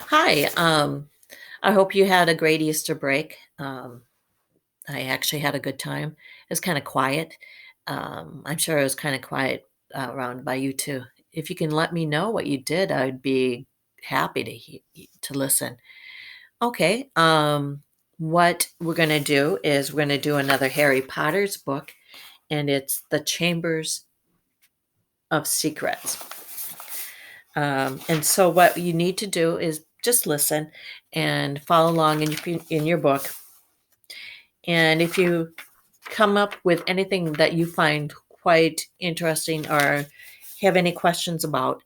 Hi. I hope you had a great Easter break. I actually had a good time. It was kind of quiet. I'm sure it was kind of quiet around by you too. If you can let me know what you did, I'd be happy to listen. Okay. What we're gonna do is we're gonna do another Harry Potter's book, and it's the Chambers of Secrets. And so, what you need to do is just listen and follow along in your book. And if you come up with anything that you find quite interesting or have any questions about,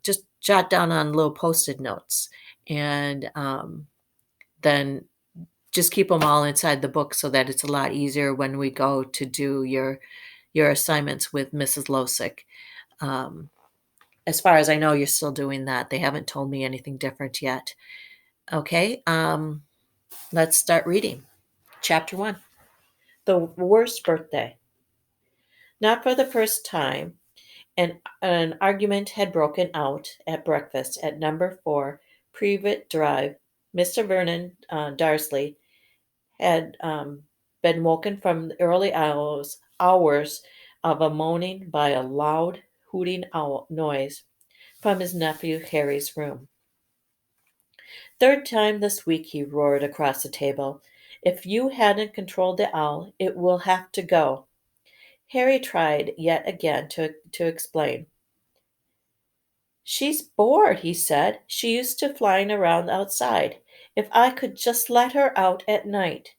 just jot down on little post-it notes, and then just keep them all inside the book so that it's a lot easier when we go to do your assignments with Mrs. Losick. Um, as far as I know, you're still doing that. They haven't told me anything different yet. Okay, let's start reading. Chapter 1. The Worst Birthday. Not for the first time, an argument had broken out at breakfast at number 4 Privet Drive. Mr. Vernon Darsley had been woken from the early hours of a moaning by a loud hooting owl noise from his nephew Harry's room. Third time this week, he roared across the table. If you hadn't controlled the owl, it will have to go. Harry tried yet again to explain. She's bored, he said. She used to flying around outside. If I could just let her out at night.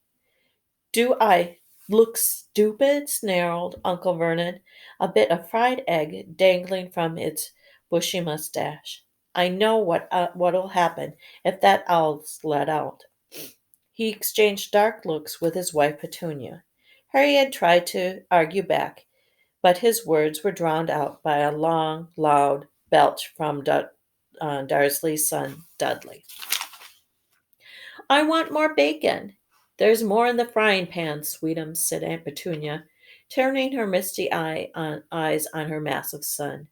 Do I look stupid? Snarled Uncle Vernon, a bit of fried egg dangling from its bushy mustache. I know what'll happen if that owl's let out. He exchanged dark looks with his wife Petunia. Harry had tried to argue back, but his words were drowned out by a long, loud belch from Darsley's son, Dudley. I want more bacon. There's more in the frying pan, sweetums, said Aunt Petunia, turning her misty eyes on her massive son.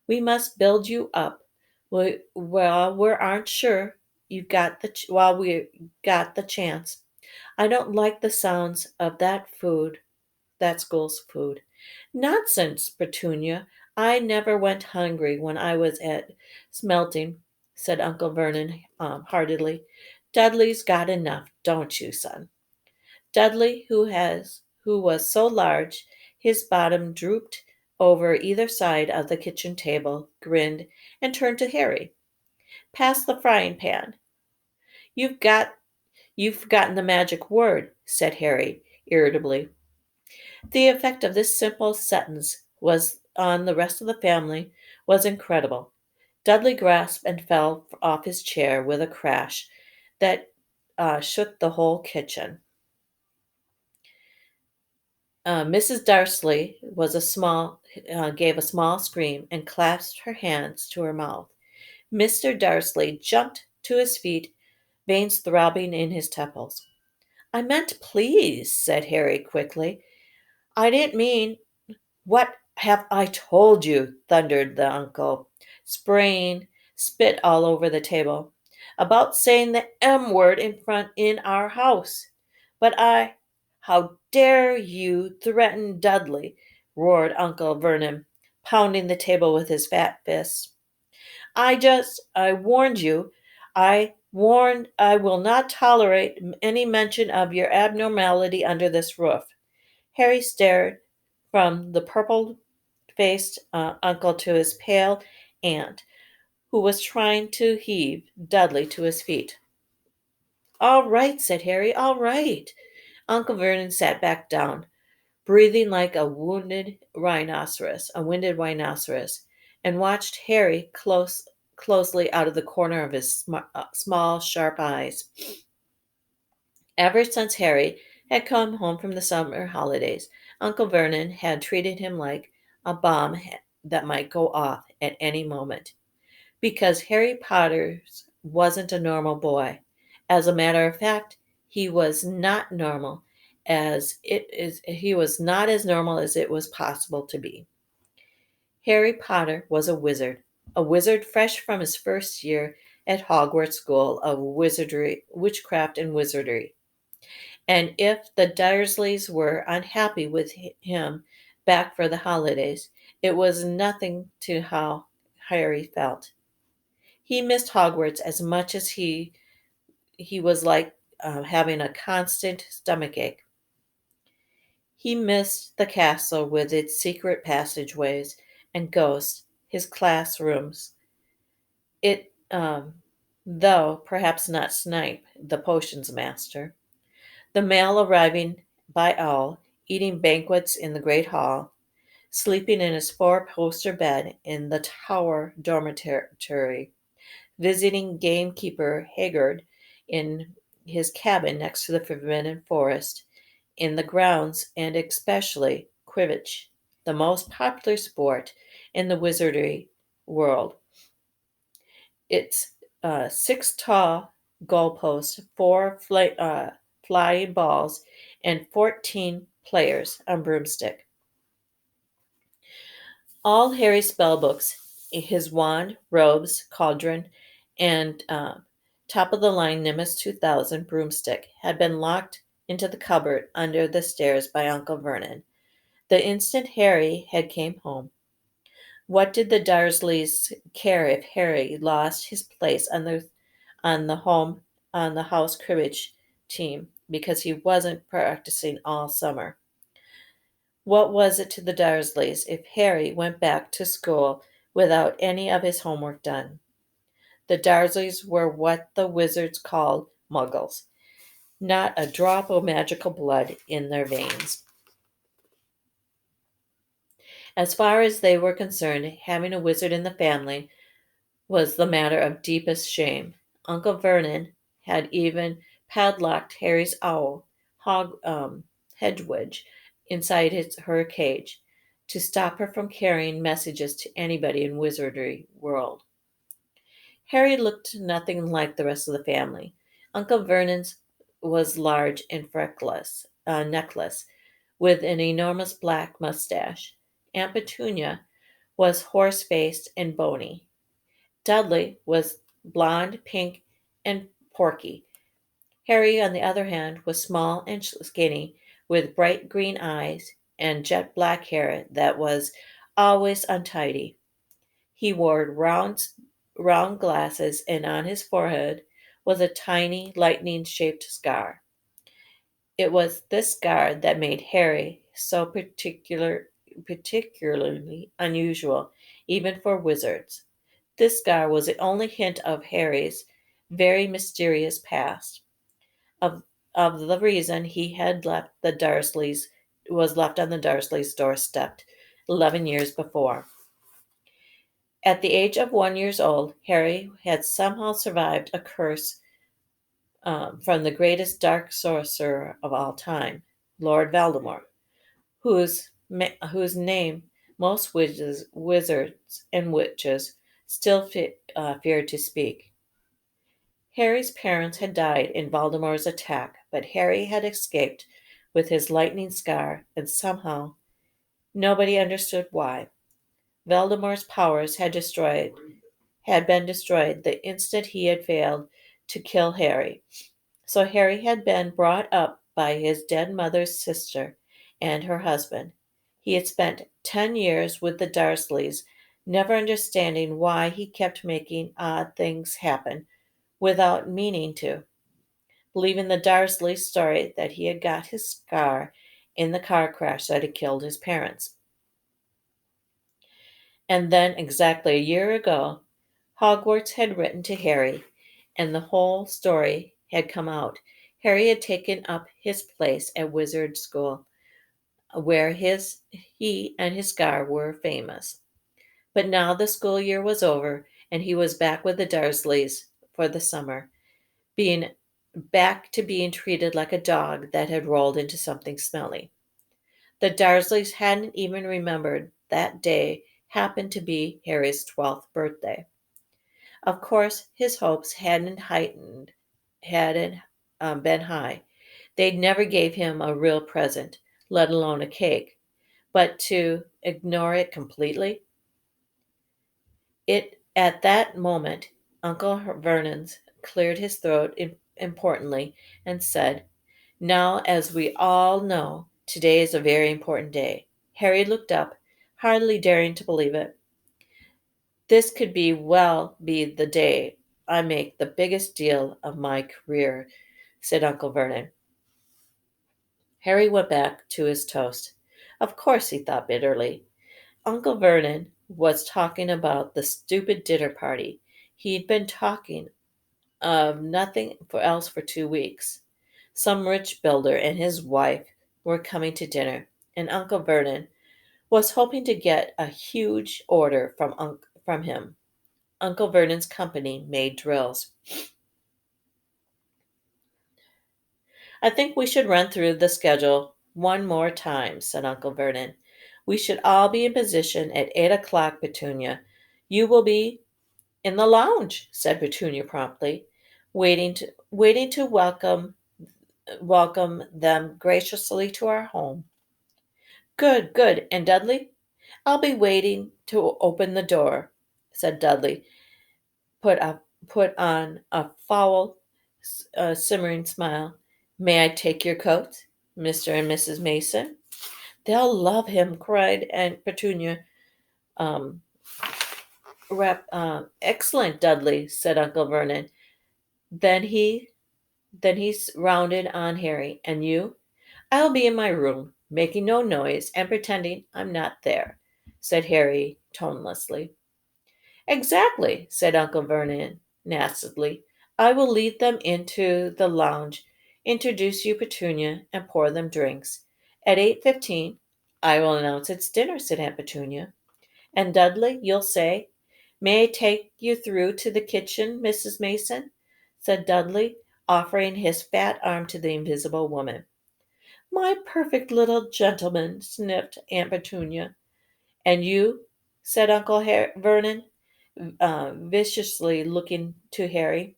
We must build you up. We aren't sure you've got while we got the chance. I don't like the sounds of that school's food. Nonsense, Petunia. I never went hungry when I was at smelting, said Uncle Vernon heartily. Dudley's got enough, don't you, son? Dudley, who was so large, his bottom drooped over either side of the kitchen table, grinned, and turned to Harry. Pass the frying pan. You've got you've forgotten the magic word, said Harry irritably. The effect of this simple sentence was on the rest of the family was incredible. Dudley grasped and fell off his chair with a crash that shook the whole kitchen. Mrs. Darsley gave a small scream and clasped her hands to her mouth. Mr. Darsley jumped to his feet, veins throbbing in his temples. I meant please, said Harry quickly. I didn't mean what have I told you? Thundered the uncle, spraying spit all over the table. About saying the M word in our house. But how dare you threaten Dudley? Roared Uncle Vernon, pounding the table with his fat fists. I warned you. I will not tolerate any mention of your abnormality under this roof. Harry stared from the purple faced uncle to his pale aunt, who was trying to heave Dudley to his feet. All right, said Harry, all right. Uncle Vernon sat back down, breathing like a winded rhinoceros, and watched Harry closely out of the corner of his small, sharp eyes. Ever since Harry had come home from the summer holidays, Uncle Vernon had treated him like a bomb that might go off at any moment. Because Harry Potter wasn't a normal boy. As a matter of fact, he was not normal he was not as normal as it was possible to be. Harry Potter was a wizard fresh from his first year at Hogwarts School of Witchcraft and Wizardry. And if the Dursleys were unhappy with him back for the holidays, it was nothing to how Harry felt. He missed Hogwarts as much as he was like having a constant stomachache. He missed the castle with its secret passageways and ghosts, his classrooms. It, though perhaps not Snipe, the potions master. The mail arriving by owl, eating banquets in the great hall, sleeping in his four-poster bed in the tower dormitory, visiting gamekeeper Haggard in his cabin next to the forbidden forest, in the grounds, and especially Quidditch, the most popular sport in the wizardry world. Its six tall goalposts, flying balls, and 14 players on broomstick. All Harry's spellbooks, his wand, robes, cauldron, and top of the line Nimbus 2000 broomstick had been locked into the cupboard under the stairs by Uncle Vernon the instant Harry had came home. What did the Dursleys care if Harry lost his place on the home on the house cribbage team because he wasn't practicing all summer? What was it to the Dursleys if Harry went back to school without any of his homework done? The Dursleys were what the wizards called muggles, not a drop of magical blood in their veins. As far as they were concerned, having a wizard in the family was the matter of deepest shame. Uncle Vernon had even padlocked Harry's owl, Hedwig, inside her cage to stop her from carrying messages to anybody in Wizardry World. Harry looked nothing like the rest of the family. Uncle Vernon's was large and freckless, necklace, with an enormous black mustache. Aunt Petunia was horse-faced and bony. Dudley was blond, pink, and porky. Harry, on the other hand, was small and skinny, with bright green eyes and jet black hair that was always untidy. He wore round glasses, and on his forehead was a tiny, lightning shaped scar. It was this scar that made Harry so particularly unusual, even for wizards. This scar was the only hint of Harry's very mysterious past, of the reason he had left the Dursleys was left on the Dursleys' doorstep 11 years before. At the age of 1 year old, Harry had somehow survived a curse from the greatest dark sorcerer of all time, Lord Voldemort, whose name most wizards and witches still feared to speak. Harry's parents had died in Voldemort's attack, but Harry had escaped with his lightning scar, and somehow nobody understood why. Voldemort's powers had been destroyed the instant he had failed to kill Harry. So Harry had been brought up by his dead mother's sister and her husband. He had spent 10 years with the Dursleys, never understanding why he kept making odd things happen without meaning to, believing the Dursley story that he had got his scar in the car crash that had killed his parents. And then, exactly a year ago, Hogwarts had written to Harry, and the whole story had come out. Harry had taken up his place at Wizard School, where he and his scar were famous. But now the school year was over, and he was back with the Dursleys for the summer, being back to being treated like a dog that had rolled into something smelly. The Dursleys hadn't even remembered that day happened to be Harry's 12th birthday. Of course, his hopes hadn't been high. They'd never gave him a real present, let alone a cake. But to ignore it completely, it at that moment Uncle Vernon cleared his throat importantly and said, "Now, as we all know, today is a very important day." Harry looked up, hardly daring to believe it. "This could be the day I make the biggest deal of my career," said Uncle Vernon. Harry went back to his toast. Of course, he thought bitterly. Uncle Vernon was talking about the stupid dinner party. He'd been talking of nothing else for 2 weeks. Some rich builder and his wife were coming to dinner, and Uncle Vernon was hoping to get a huge order from him. Uncle Vernon's company made drills. "I think we should run through the schedule one more time," said Uncle Vernon. "We should all be in position at 8 o'clock, Petunia. You will be in the lounge," said Petunia promptly, waiting to welcome them graciously to our home. "Good, good. And Dudley?" "I'll be waiting to open the door," said Dudley, put up put on a foul, simmering smile. "May I take your coats, Mr. and Mrs. Mason?" "They'll love him," cried Aunt Petunia. Um, Excellent, Dudley," said Uncle Vernon. Then he rounded on Harry. "And you?" "I'll be in my room, making no noise and pretending I'm not there," said Harry tonelessly. "Exactly," said Uncle Vernon nastily. "I will lead them into the lounge, introduce you Petunia, and pour them drinks. At 8:15, I will announce it's dinner," said Aunt Petunia. "And Dudley, you'll say, 'May I take you through to the kitchen, Mrs. Mason?'" said Dudley, offering his fat arm to the invisible woman. "My perfect little gentleman," sniffed Aunt Petunia. "And you?" said Uncle Vernon, viciously looking to Harry.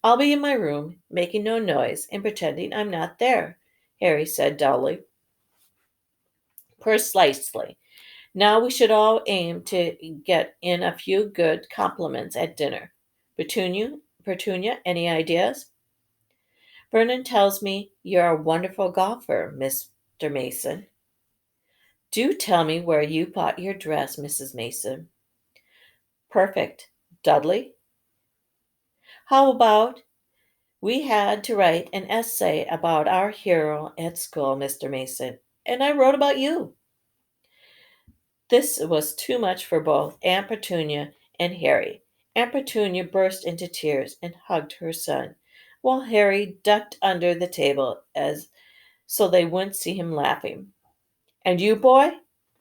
"I'll be in my room, making no noise and pretending I'm not there," Harry said dully. "Precisely. Now we should all aim to get in a few good compliments at dinner. Petunia, any ideas?" "Vernon tells me you're a wonderful golfer, Mr. Mason." "Do tell me where you bought your dress, Mrs. Mason." "Perfect. Dudley?" "How about we had to write an essay about our hero at school, Mr. Mason, and I wrote about you." This was too much for both Aunt Petunia and Harry. Aunt Petunia burst into tears and hugged her son, while Harry ducked under the table as so they wouldn't see him laughing. "And you, boy?"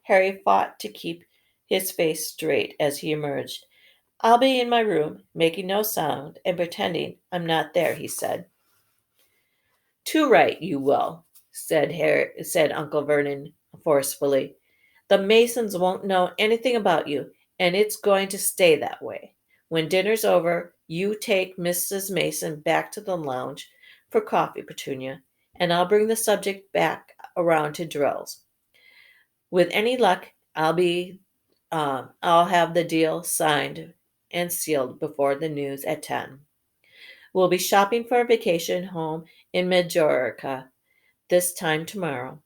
Harry fought to keep his face straight as he emerged. "I'll be in my room, making no sound and pretending I'm not there," he said. "Too right, you will," said Uncle Vernon forcefully. "The Masons won't know anything about you, and it's going to stay that way. When dinner's over, you take Mrs. Mason back to the lounge for coffee, Petunia, and I'll bring the subject back around to drills. With any luck, I'll have the deal signed and sealed before the news at 10. We'll be shopping for a vacation home in Majorca this time tomorrow."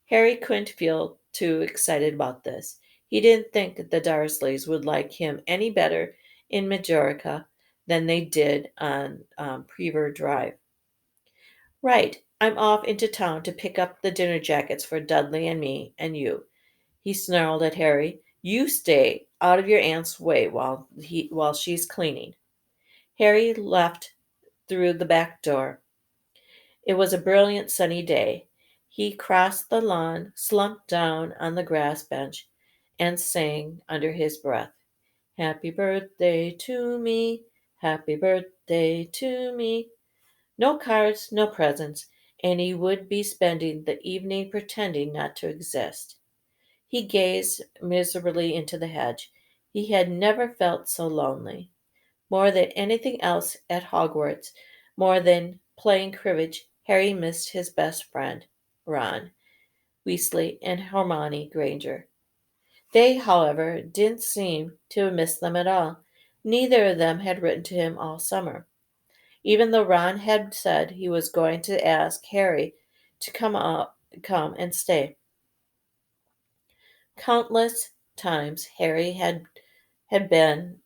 Harry couldn't feel too excited about this. He didn't think the Dursleys would like him any better in Majorca than they did on Prever Drive. "Right, I'm off into town to pick up the dinner jackets for Dudley and me and you," he snarled at Harry. "You stay out of your aunt's way while she's cleaning." Harry left through the back door. It was a brilliant sunny day. He crossed the lawn, slumped down on the grass bench, and sang under his breath, "Happy birthday to me, happy birthday to me." No cards, no presents, and he would be spending the evening pretending not to exist. He gazed miserably into the hedge. He had never felt so lonely. More than anything else at Hogwarts, more than playing cribbage, Harry missed his best friend, Ron Weasley and Hermione Granger. They, however, didn't seem to miss them at all. Neither of them had written to him all summer, even though Ron had said he was going to ask Harry to come and stay. Countless times Harry had been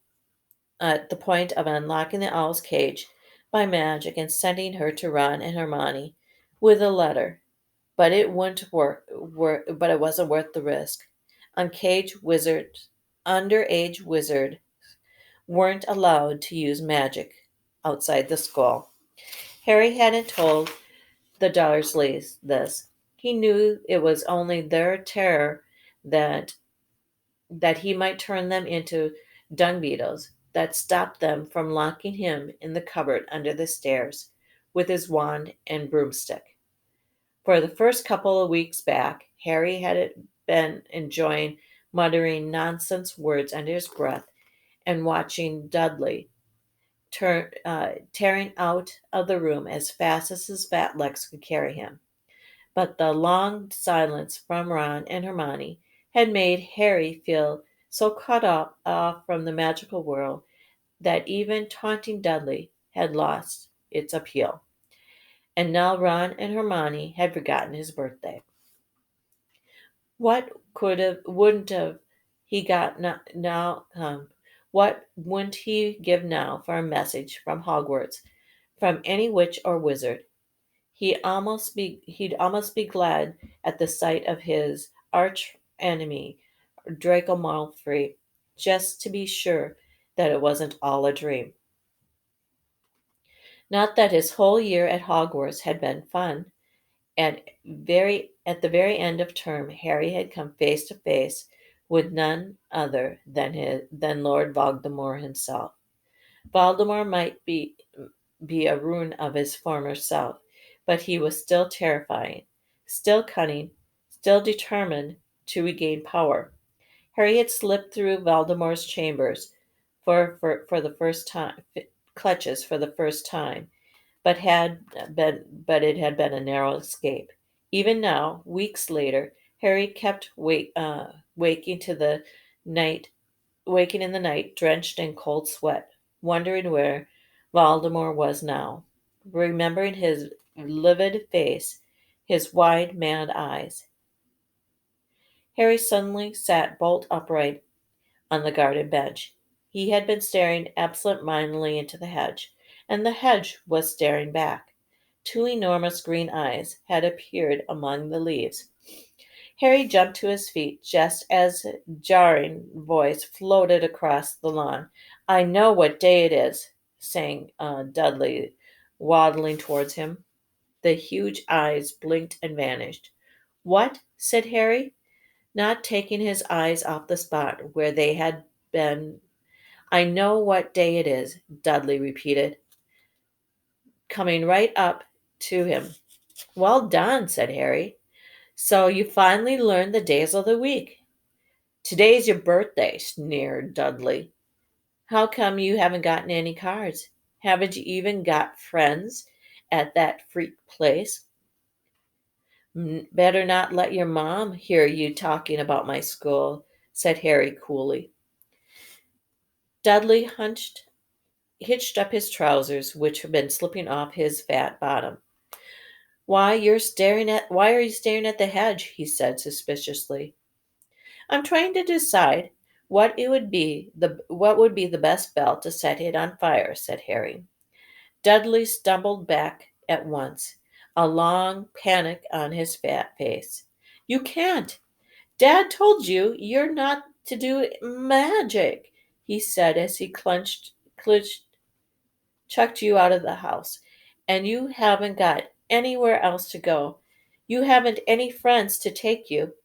at the point of unlocking the owl's cage by magic and sending her to Ron and Hermione with a letter, but it wouldn't but it wasn't worth the risk. Uncaged wizards, underage wizard weren't allowed to use magic outside the school. Harry hadn't told the Dursleys this. He knew it was only their terror that he might turn them into dung beetles that stopped them from locking him in the cupboard under the stairs with his wand and broomstick. For the first couple of weeks back, Harry had been enjoying muttering nonsense words under his breath and watching Dudley tearing out of the room as fast as his fat legs could carry him. But the long silence from Ron and Hermione had made Harry feel so cut off from the magical world that even taunting Dudley had lost its appeal. And now Ron and Hermione had forgotten his birthday. What could have, wouldn't have he got now? What wouldn't he give now for a message from Hogwarts, from any witch or wizard? He'd almost be glad at the sight of his arch enemy, Draco Malfoy, just to be sure that it wasn't all a dream. Not that his whole year at Hogwarts had been fun. At the very end of term, Harry had come face to face with none other than Lord Voldemort himself. Voldemort might be a ruin of his former self, but he was still terrifying, still cunning, still determined to regain power. Harry had slipped through Voldemort's chambers for the first time, clutches for the first time, but it had been a narrow escape. Even now, weeks later, Harry kept waking to the night, waking in the night, drenched in cold sweat, wondering where Voldemort was now, remembering his livid face, his wide, mad eyes. Harry suddenly sat bolt upright on the garden bench. He had been staring absent-mindedly into the hedge, and the hedge was staring back. Two enormous green eyes had appeared among the leaves. Harry jumped to his feet just as a jarring voice floated across the lawn. "I know what day it is," sang Dudley, waddling towards him. The huge eyes blinked and vanished. "What?" said Harry, not taking his eyes off the spot where they had been. "I know what day it is," Dudley repeated, coming right up to him. "Well done," said Harry. "So you finally learned the days of the week." "Today's your birthday," sneered Dudley. "How come you haven't gotten any cards? Haven't you even got friends at that freak place?" Better not let your mom hear you talking about my school," said Harry coolly. Dudley hitched up his trousers, which had been slipping off his fat bottom. Why are you staring at the hedge?" he said suspiciously. "I'm trying to decide what would be the best bell to set it on fire," said Harry. Dudley stumbled back at once, a long panic on his fat face. "You can't. Dad told you're not to do magic," he said as he chucked you out of the house, and you haven't got anywhere else to go. You haven't any friends to take you."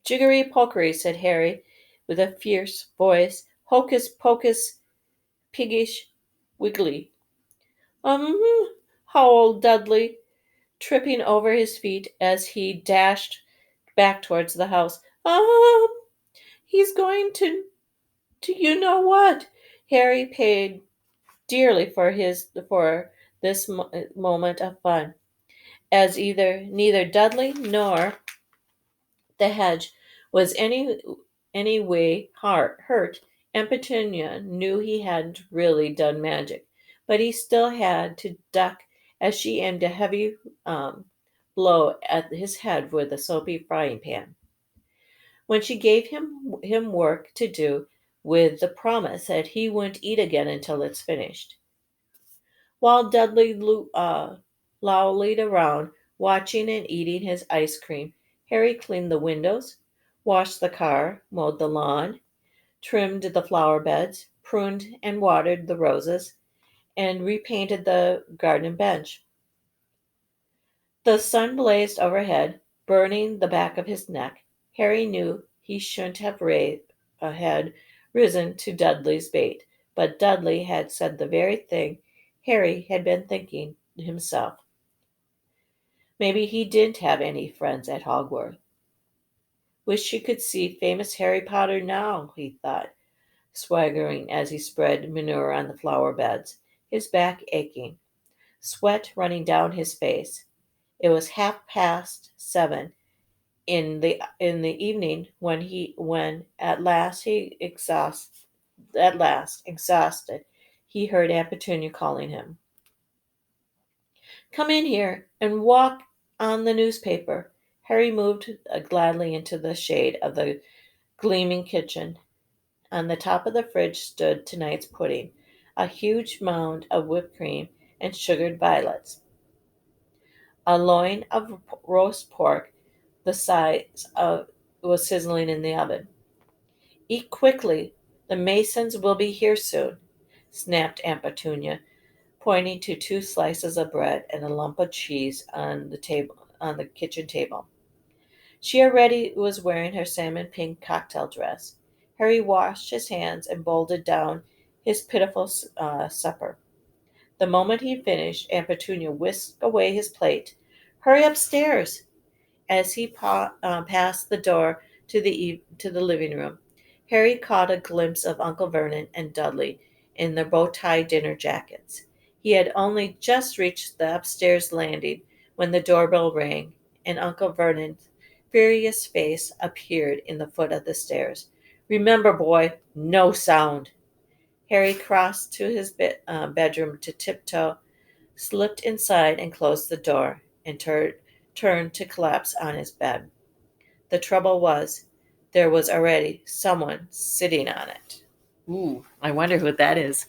"Jiggery pokery," said Harry, with a fierce voice. "Hocus pocus, piggish wiggly." Um, howled Dudley, tripping over his feet as he dashed back towards the house. He's going to you know what?" Harry paid dearly for this moment of fun, as neither Dudley nor the hedge was any way hurt And Petunia knew he hadn't really done magic, but he still had to duck as she aimed a heavy blow at his head with a soapy frying pan. When she gave him work to do with the promise that he wouldn't eat again until it's finished. While Dudley lolled around, watching and eating his ice cream, Harry cleaned the windows, washed the car, mowed the lawn, trimmed the flower beds, pruned and watered the roses, and repainted the garden bench. The sun blazed overhead, burning the back of his neck. Harry knew he shouldn't have had risen to Dudley's bait, but Dudley had said the very thing Harry had been thinking himself. Maybe he didn't have any friends at Hogwarts. Wish you could see famous Harry Potter now, he thought, swaggering as he spread manure on the flower beds, his back aching, sweat running down his face. It was 7:30 in the evening when at last exhausted he heard Aunt Petunia calling him. Come in here and walk on the newspaper. Harry moved gladly into the shade of the gleaming kitchen. On the top of the fridge stood tonight's pudding, a huge mound of whipped cream and sugared violets. A loin of roast pork the size of was sizzling in the oven. Eat quickly. The Masons will be here soon, snapped Aunt Petunia, pointing to two slices of bread and a lump of cheese on the kitchen table. She already was wearing her salmon pink cocktail dress. Harry washed his hands and bolted down his pitiful supper. The moment he finished, Aunt Petunia whisked away his plate. Hurry upstairs! As he passed the door to the living room, Harry caught a glimpse of Uncle Vernon and Dudley in their bow-tie dinner jackets. He had only just reached the upstairs landing when the doorbell rang, and Uncle Vernon's furious face appeared in the foot of the stairs. Remember, boy, no sound. Harry crossed to his bedroom to tiptoe, slipped inside and closed the door, and turned to collapse on his bed. The trouble was, there was already someone sitting on it. Ooh, I wonder who that is.